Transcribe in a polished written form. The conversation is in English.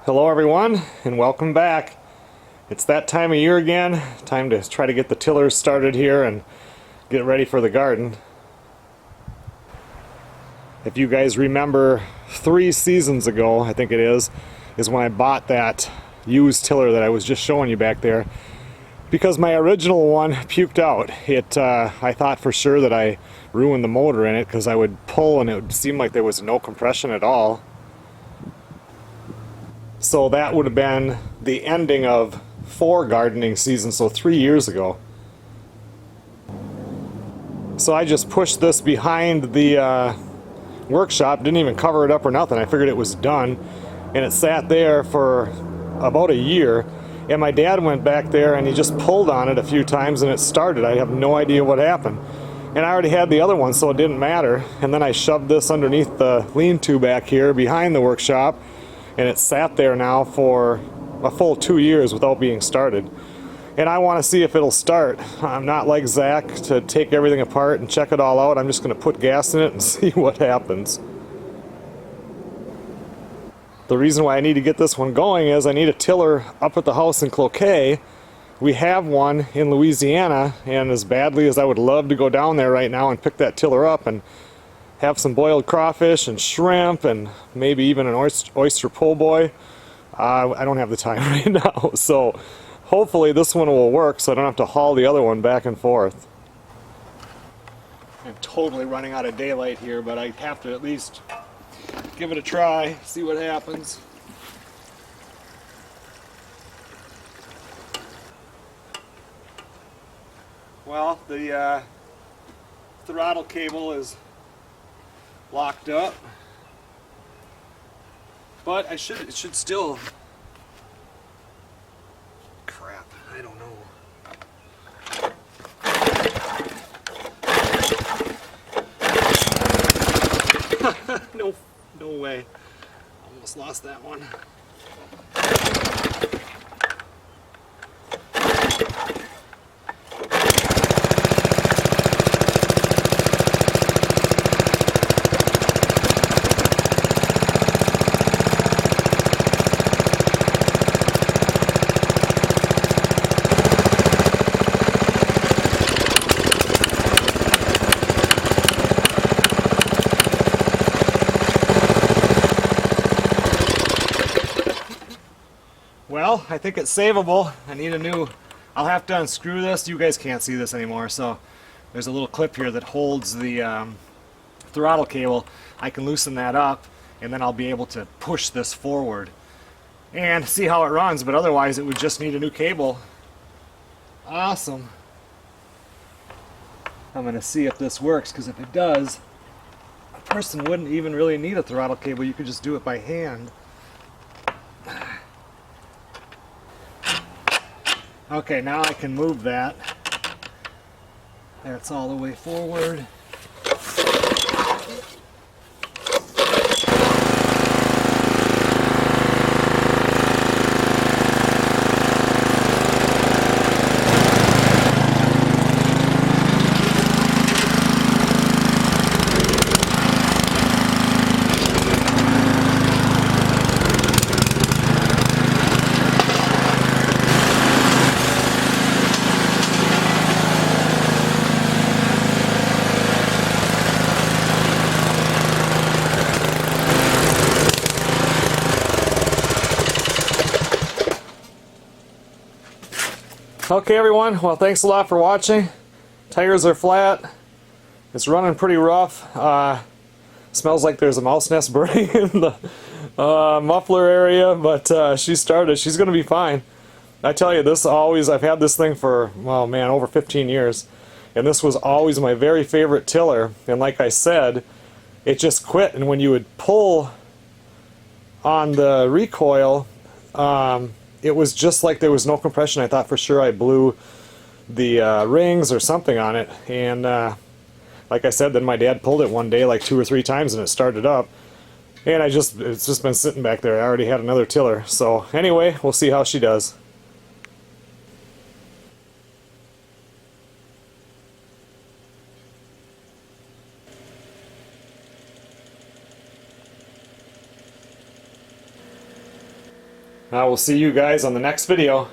Hello everyone, and welcome back. It's that time of year again. Time to try to get the tillers started here and get ready for the garden. If you guys remember 3 seasons ago, I think it is when I bought that used tiller that I was just showing you back there. Because my original one puked out. I thought for sure that I ruined the motor in it because I would pull and it would seem like there was no compression at all. So that would have been the ending of 4 gardening seasons, so 3 years ago. So I just pushed this behind the workshop, didn't even cover it up or nothing. I figured it was done, and it sat there for about a year. And my dad went back there and he just pulled on it a few times and it started. I have no idea what happened. And I already had the other one, so it didn't matter. And then I shoved this underneath the lean-to back here behind the workshop, and it sat there now for a full 2 years without being started. And I want to see if it'll start. I'm not like Zach to take everything apart and check it all out. I'm just going to put gas in it and see what happens. The reason why I need to get this one going is I need a tiller up at the house in Cloquet. We have one in Louisiana, and as badly as I would love to go down there right now and pick that tiller up and have some boiled crawfish and shrimp and maybe even an oyster po' boy, I don't have the time right now. So hopefully this one will work so I don't have to haul the other one back and forth. I'm totally running out of daylight here, but I have to at least give it a try, see what happens. Well, the throttle cable is locked up, but it should still, crap, I don't know. No way. Almost lost that one. Well, I think it's savable. I need a new, I'll have to unscrew this. You guys can't see this anymore, so there's a little clip here that holds the throttle cable. I can loosen that up, and then I'll be able to push this forward and see how it runs, but otherwise it would just need a new cable. Awesome. I'm going to see if this works, because if it does, a person wouldn't even really need a throttle cable. You could just do it by hand. Okay, now I can move that. That's all the way forward. Okay everyone, well thanks a lot for watching. Tires are flat. It's running pretty rough. Smells like there's a mouse nest burning in the muffler area, but she started. She's going to be fine. I tell you, I've had this thing for, well man, over 15 years. And this was always my very favorite tiller. And like I said, it just quit. And when you would pull on the recoil, it was just like there was no compression. I thought for sure I blew the rings or something on it. And like I said, then my dad pulled it one day like 2 or 3 times and it started up. And it's just been sitting back there. I already had another tiller. So anyway, we'll see how she does. I will see you guys on the next video.